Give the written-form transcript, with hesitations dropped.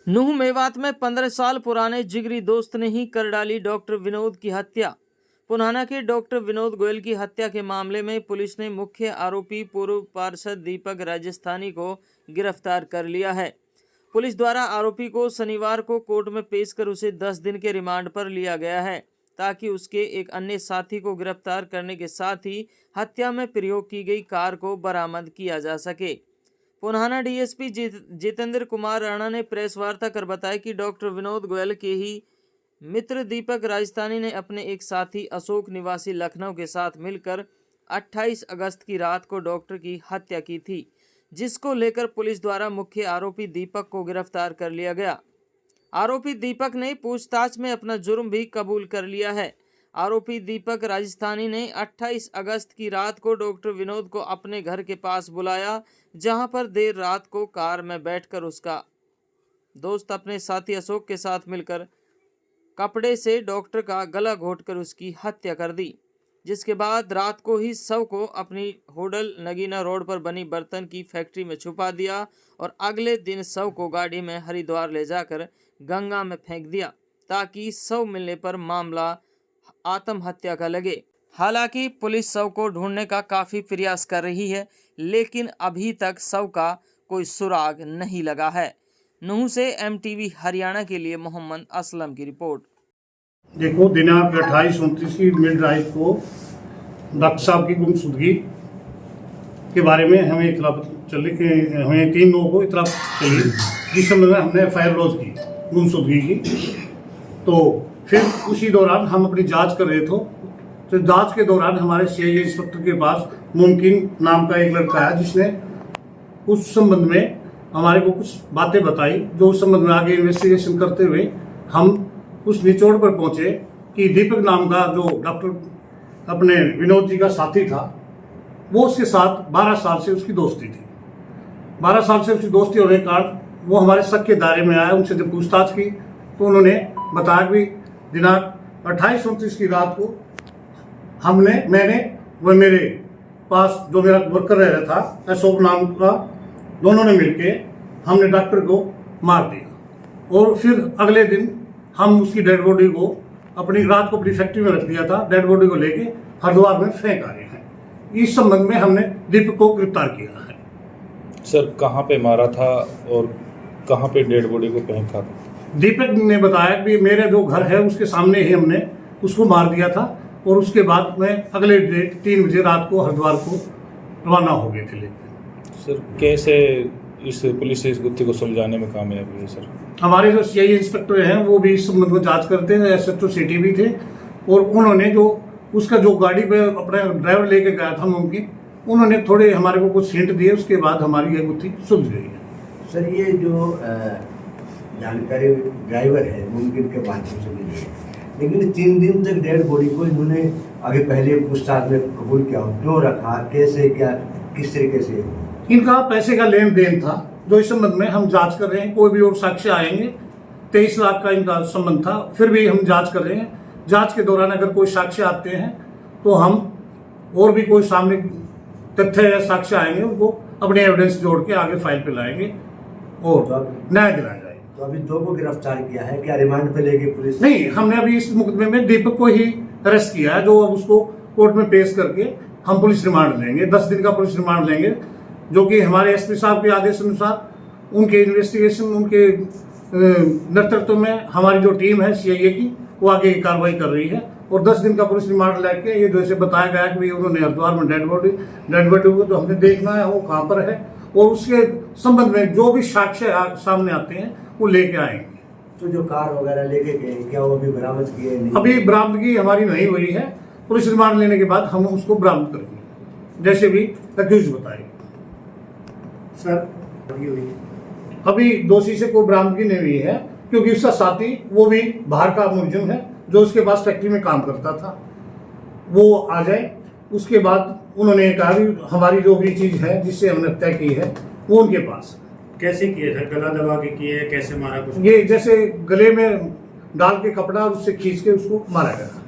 नूह मेवात में 15 साल पुराने जिगरी दोस्त ने ही कर डाली डॉक्टर विनोद की हत्या। पुनाना के डॉक्टर विनोद गोयल की हत्या के मामले में पुलिस ने मुख्य आरोपी पूर्व पार्षद दीपक राजस्थानी को गिरफ्तार कर लिया है। पुलिस द्वारा आरोपी को शनिवार को कोर्ट में पेश कर उसे 10 दिन के रिमांड पर लिया गया है, ताकि उसके एक अन्य साथी को गिरफ्तार करने के साथ ही हत्या में प्रयोग की गई कार को बरामद किया जा सके। पुनाना डीएसपी जितेंद्र कुमार राणा ने प्रेस वार्ता कर बताया कि डॉक्टर विनोद गोयल के ही मित्र दीपक राजस्थानी ने अपने एक साथी अशोक निवासी लखनऊ के साथ मिलकर 28 अगस्त की रात को डॉक्टर की हत्या की थी, जिसको लेकर पुलिस द्वारा मुख्य आरोपी दीपक को गिरफ्तार कर लिया गया। आरोपी दीपक ने पूछताछ में अपना जुर्म भी कबूल कर लिया है। आरोपी दीपक राजस्थानी ने 28 अगस्त की रात को डॉक्टर विनोद को अपने घर के पास बुलाया, जहां पर देर रात को कार में बैठकर उसका दोस्त अपने साथी अशोक के साथ मिलकर कपड़े से डॉक्टर का गला घोंटकर उसकी हत्या कर दी, जिसके बाद रात को ही शव को अपनी होडल नगीना रोड पर बनी बर्तन की फैक्ट्री में छुपा दिया और अगले दिन शव को गाड़ी में हरिद्वार ले जाकर गंगा में फेंक दिया, ताकि शव मिलने पर मामला आत्महत्या का लगे। हालांकि पुलिस शव को ढूंढने का काफी प्रयास कर रही है, लेकिन अभी तक शव का कोई सुराग नहीं लगा है। नूह से एमटीवी हरियाणा के लिए मोहम्मद असलम की रिपोर्ट। देखो, दिनांक 28-29 की मिड रात को डॉक्टर साहब की गुमशुदगी के बारे में हमें इतला चली, हमें 3 लोगों को इतला चली, जिस समय में हमने FIR लॉन्च की गुमशुदगी की। तो फिर उसी दौरान हम अपनी जांच कर रहे थे, तो जांच के दौरान हमारे CI इंस्पेक्टर के पास मुमकिन नाम का एक लड़का है, जिसने उस संबंध में हमारे को कुछ बातें बताई, जो उस संबंध में आगे इन्वेस्टिगेशन करते हुए हम उस निचोड़ पर पहुंचे कि दीपक नाम का जो डॉक्टर अपने विनोद जी का साथी था, वो उसके साथ 12 साल से उसकी दोस्ती थी। 12 साल से उसकी दोस्ती होने के कारण वो हमारे शक के दायरे में आया। उनसे जब पूछताछ की तो उन्होंने बताया कि दिनांक 28-29 की रात को मैंने वो मेरे पास जो मेरा वर्कर रह रहा था अशोक नाम का, दोनों ने मिलके हमने डॉक्टर को मार दिया और फिर अगले दिन हम उसकी डेड बॉडी को अपनी रात को अपनी फैक्ट्री में रख दिया था। डेड बॉडी को लेके हरिद्वार में फेंक आ रहे हैं। इस संबंध में हमने दीपक को गिरफ्तार किया है। सर, कहाँ पे मारा था और कहाँ पे डेड बॉडी को फेंका था? दीपक ने बताया कि मेरे जो घर है उसके सामने ही हमने उसको मार दिया था और उसके बाद में अगले डेट 3 बजे रात को हरिद्वार को रवाना हो गए थे लेकर। सर, कैसे इस पुलिस इस गुत्थी को सुलझाने में कामयाब हुई है? सर, हमारे जो CI इंस्पेक्टर हैं वो भी इस संबंध में जांच करते हैं। SHO सिटी भी थे और उन्होंने जो उसका जो गाड़ी पे अपना ड्राइवर लेके गया था मुमकिन, उन्होंने थोड़े हमारे को कुछ हिंट दिए, उसके बाद हमारी ये गुत्थी सुलझ गई है। सर, ये जो जानकारी ड्राइवर है मुमकिन के माध्यम से मिली है, लेकिन 3 दिन तक डेड बॉडी को इन्होंने आगे पहले पूछताछ में कबूल किया, क्यों रखा, कैसे, क्या, किस तरीके से? इनका पैसे का लेन देन था, जो इस संबंध में हम जांच कर रहे हैं। कोई भी और साक्ष्य आएंगे। 23 लाख का इनका संबंध था, फिर भी हम जांच कर रहे हैं। जांच के दौरान अगर कोई साक्ष्य आते हैं तो हम और भी कोई सामने तथ्य या साक्ष्य आएंगे, उनको अपने एविडेंस जोड़ के आगे फाइल पे लाएंगे और न्याय दिलाया जाएगा। तो अभी 2 को गिरफ्तार किया है, क्या रिमांड पे लेके पुलिस? नहीं, हमने अभी इस मुकदमे में दीपक को ही अरेस्ट किया है, जो अब उसको कोर्ट में पेश करके हम पुलिस रिमांड लेंगे। 10 दिन का पुलिस रिमांड लेंगे, जो कि हमारे SP साहब के आदेश अनुसार उनके इन्वेस्टिगेशन, उनके नेतृत्व में हमारी जो टीम है CIA की, वो आगे कार्रवाई कर रही है। और 10 दिन का पुलिस रिमांड लेके, ये जैसे बताया गया कि उन्होंने हरिद्वार में डेड बॉडी को तो हमने देखना है वो कहाँ पर है, और उसके संबंध में जो भी साक्ष्य सामने आते हैं वो लेके आएंगे। तो जो कार वगैरह लेके गए, क्या वो अभी बरामद किए? अभी बरामदगी हमारी नहीं हुई है। पुलिस रिमांड लेने के बाद हम उसको बरामद करेंगे, जैसे भी एक्यूज बताएंगे। सर, अभी दोषी से कोई बरामदगी नहीं हुई है, क्योंकि उसका साथी वो भी बाहर का मुलजिम है, जो उसके पास फैक्ट्री में काम करता था। वो आ जाए, उसके बाद उन्होंने कहा कि हमारी जो भी चीज है जिससे हमने हत्या की है वो उनके पास। कैसे किए सर? गला दबा के किए, कैसे मारा? कुछ ये जैसे गले में डाल के कपड़ा और उससे खींच के उसको मारा गया।